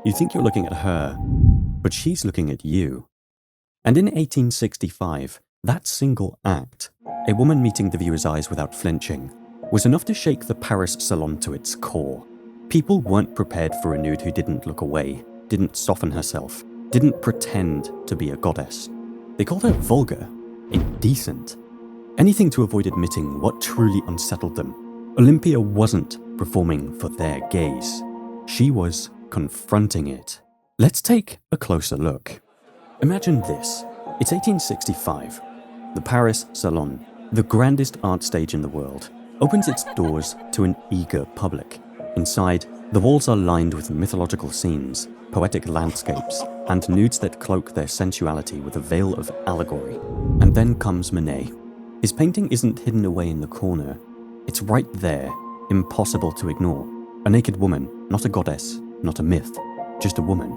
You think you're looking at her, but she's looking at you. And in 1865, that single act, a woman meeting the viewer's eyes without flinching, was enough to shake the Paris Salon to its core. People weren't prepared for a nude who didn't look away, didn't soften herself, didn't pretend to be a goddess. They called her vulgar, indecent, anything to avoid admitting what truly unsettled them. Olympia wasn't performing for their gaze. She was confronting it. Let's take a closer look. Imagine this. It's 1865. The Paris Salon, the grandest art stage in the world, opens its doors to an eager public. Inside, the walls are lined with mythological scenes, poetic landscapes, and nudes that cloak their sensuality with a veil of allegory. And then comes Manet. His painting isn't hidden away in the corner. It's right there, impossible to ignore. A naked woman, not a goddess, not a myth, just a woman,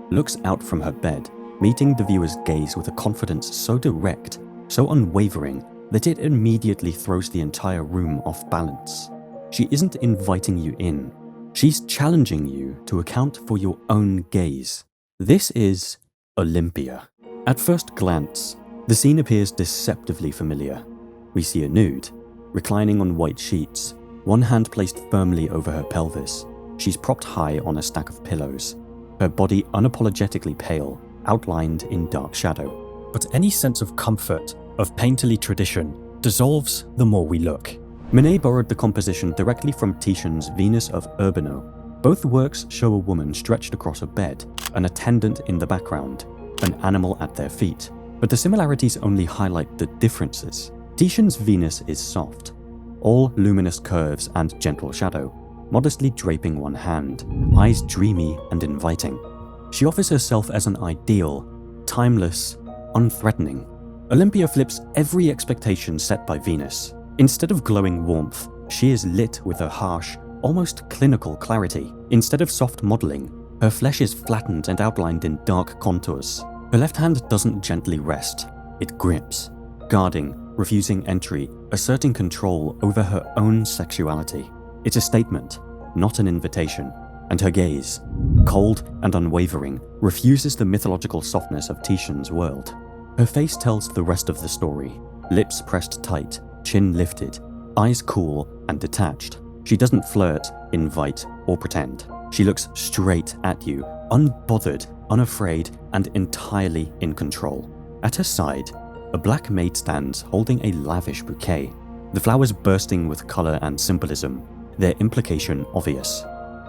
looks out from her bed, meeting the viewer's gaze with a confidence so direct, so unwavering, that it immediately throws the entire room off balance. She isn't inviting you in. She's challenging you to account for your own gaze. This is Olympia. At first glance, the scene appears deceptively familiar. We see a nude, reclining on white sheets, one hand placed firmly over her pelvis. She's propped high on a stack of pillows, her body unapologetically pale, outlined in dark shadow. But any sense of comfort, of painterly tradition, dissolves the more we look. Manet borrowed the composition directly from Titian's Venus of Urbino. Both works show a woman stretched across a bed, an attendant in the background, an animal at their feet. But the similarities only highlight the differences. Titian's Venus is soft, all luminous curves and gentle shadow, modestly draping one hand, eyes dreamy and inviting. She offers herself as an ideal, timeless, unthreatening. Olympia flips every expectation set by Venus. Instead of glowing warmth, she is lit with a harsh, almost clinical clarity. Instead of soft modeling, her flesh is flattened and outlined in dark contours. Her left hand doesn't gently rest, it grips, guarding, refusing entry, asserting control over her own sexuality. It's a statement, not an invitation, and her gaze, cold and unwavering, refuses the mythological softness of Titian's world. Her face tells the rest of the story, lips pressed tight, chin lifted, eyes cool and detached. She doesn't flirt, invite, or pretend. She looks straight at you, unbothered, unafraid, and entirely in control. At her side, a black maid stands holding a lavish bouquet, the flowers bursting with color and symbolism, their implication obvious.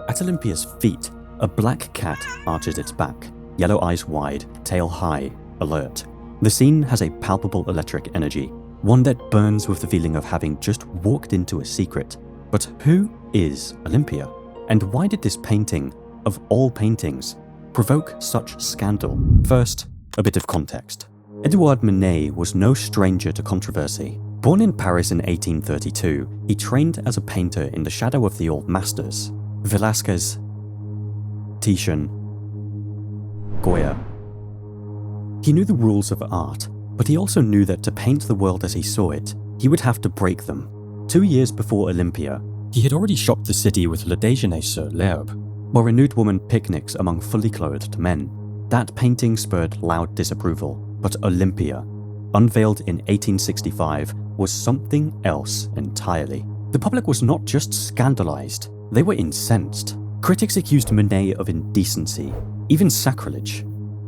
At Olympia's feet, a black cat arches its back, yellow eyes wide, tail high, alert. The scene has a palpable electric energy, one that burns with the feeling of having just walked into a secret. But who is Olympia? And why did this painting, of all paintings, provoke such scandal? First, a bit of context. Édouard Manet was no stranger to controversy. Born in Paris in 1832, he trained as a painter in the shadow of the old masters, Velázquez, Titian, Goya. He knew the rules of art, but he also knew that to paint the world as he saw it, he would have to break them. 2 years before Olympia, he had already shocked the city with Le Déjeuner sur l'herbe, where a nude woman picnics among fully clothed men. That painting spurred loud disapproval, but Olympia, unveiled in 1865, was something else entirely. The public was not just scandalized, they were incensed. Critics accused Manet of indecency, even sacrilege.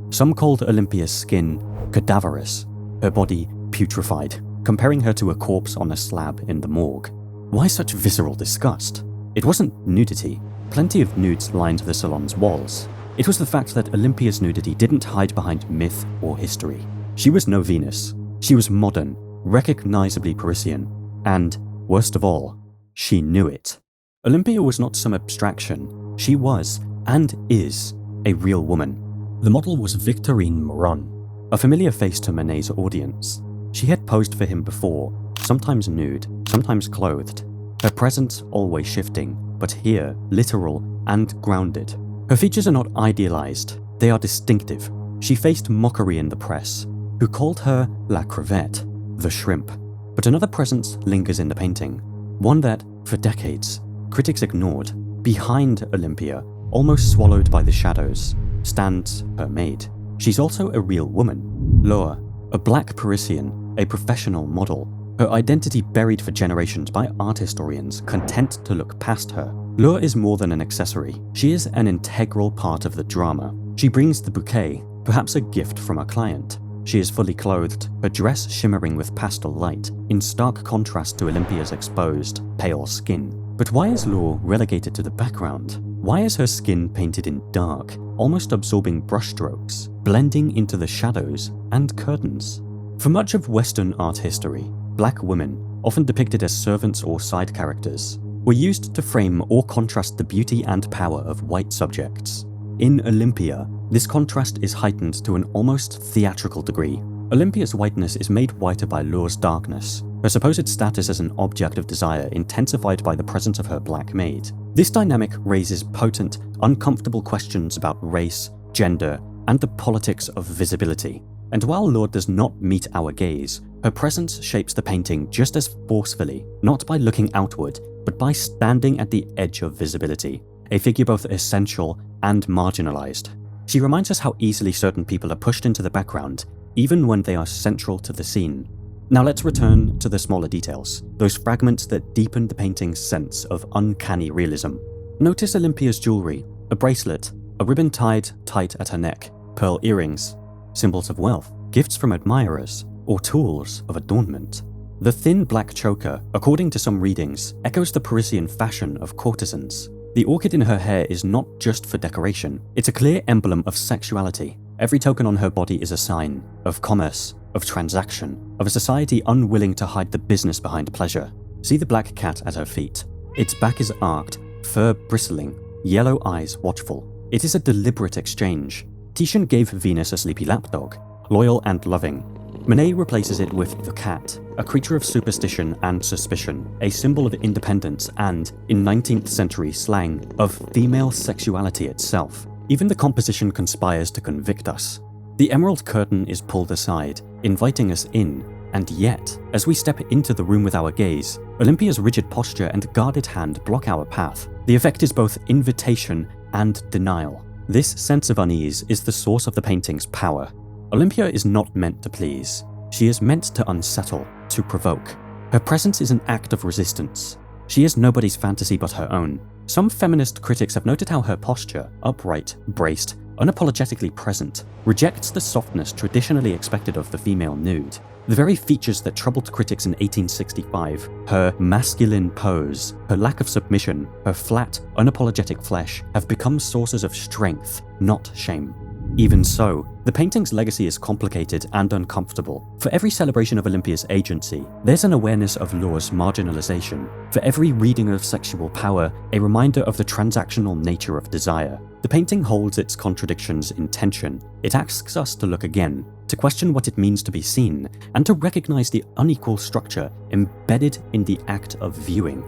Some called Olympia's skin cadaverous, her body putrefied, comparing her to a corpse on a slab in the morgue. Why such visceral disgust? It wasn't nudity. Plenty of nudes lined the salon's walls. It was the fact that Olympia's nudity didn't hide behind myth or history. She was no Venus. She was modern, recognizably Parisian, and, worst of all, she knew it. Olympia was not some abstraction. She was, and is, a real woman. The model was Victorine Moron, a familiar face to Manet's audience. She had posed for him before, sometimes nude, sometimes clothed, her presence always shifting, but here literal and grounded. Her features are not idealized, they are distinctive. She faced mockery in the press, who called her La Crevette, the shrimp. But another presence lingers in the painting, one that, for decades, critics ignored. Behind Olympia, almost swallowed by the shadows, stands her maid. She's also a real woman, Laure, a black Parisian, a professional model, her identity buried for generations by art historians content to look past her. Laure is more than an accessory. She is an integral part of the drama. She brings the bouquet, perhaps a gift from a client. She is fully clothed, her dress shimmering with pastel light, in stark contrast to Olympia's exposed, pale skin. But why is Laure relegated to the background? Why is her skin painted in dark, almost absorbing brushstrokes, blending into the shadows and curtains? For much of Western art history, black women, often depicted as servants or side characters, were used to frame or contrast the beauty and power of white subjects. In Olympia, this contrast is heightened to an almost theatrical degree. Olympia's whiteness is made whiter by Laure's darkness, her supposed status as an object of desire intensified by the presence of her black maid. This dynamic raises potent, uncomfortable questions about race, gender, and the politics of visibility. And while Laure does not meet our gaze, her presence shapes the painting just as forcefully, not by looking outward, but by standing at the edge of visibility, a figure both essential and marginalized. She reminds us how easily certain people are pushed into the background, even when they are central to the scene. Now let's return to the smaller details, those fragments that deepen the painting's sense of uncanny realism. Notice Olympia's jewelry, a bracelet, a ribbon tied tight at her neck, pearl earrings, symbols of wealth, gifts from admirers, or tools of adornment. The thin black choker, according to some readings, echoes the Parisian fashion of courtesans. The orchid in her hair is not just for decoration, it's a clear emblem of sexuality. Every token on her body is a sign of commerce, of transaction, of a society unwilling to hide the business behind pleasure. See the black cat at her feet. Its back is arched, fur bristling, yellow eyes watchful. It is a deliberate exchange. Titian gave Venus a sleepy lapdog, loyal and loving. Manet replaces it with the cat, a creature of superstition and suspicion, a symbol of independence and, in 19th century slang, of female sexuality itself. Even the composition conspires to convict us. The emerald curtain is pulled aside, inviting us in, and yet, as we step into the room with our gaze, Olympia's rigid posture and guarded hand block our path. The effect is both invitation and denial. This sense of unease is the source of the painting's power. Olympia is not meant to please. She is meant to unsettle, to provoke. Her presence is an act of resistance. She is nobody's fantasy but her own. Some feminist critics have noted how her posture, upright, braced, unapologetically present, rejects the softness traditionally expected of the female nude. The very features that troubled critics in 1865, her masculine pose, her lack of submission, her flat, unapologetic flesh, have become sources of strength, not shame. Even so, the painting's legacy is complicated and uncomfortable. For every celebration of Olympia's agency, there's an awareness of Laure's marginalization. For every reading of sexual power, a reminder of the transactional nature of desire. The painting holds its contradictions in tension. It asks us to look again, to question what it means to be seen, and to recognize the unequal structure embedded in the act of viewing.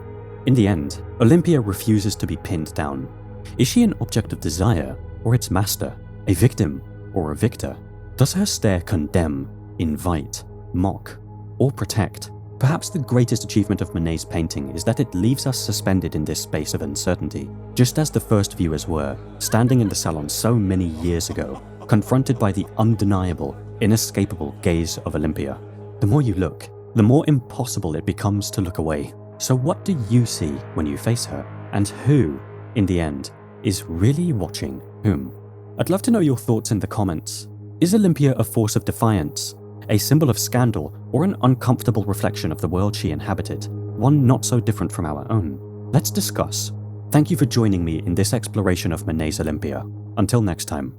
In the end, Olympia refuses to be pinned down. Is she an object of desire, or its master? A victim or a victor? Does her stare condemn, invite, mock, or protect? Perhaps the greatest achievement of Manet's painting is that it leaves us suspended in this space of uncertainty, just as the first viewers were, standing in the salon so many years ago, confronted by the undeniable, inescapable gaze of Olympia. The more you look, the more impossible it becomes to look away. So what do you see when you face her? And who, in the end, is really watching whom? I'd love to know your thoughts in the comments. Is Olympia a force of defiance, a symbol of scandal, or an uncomfortable reflection of the world she inhabited, one not so different from our own? Let's discuss. Thank you for joining me in this exploration of Manet's Olympia. Until next time.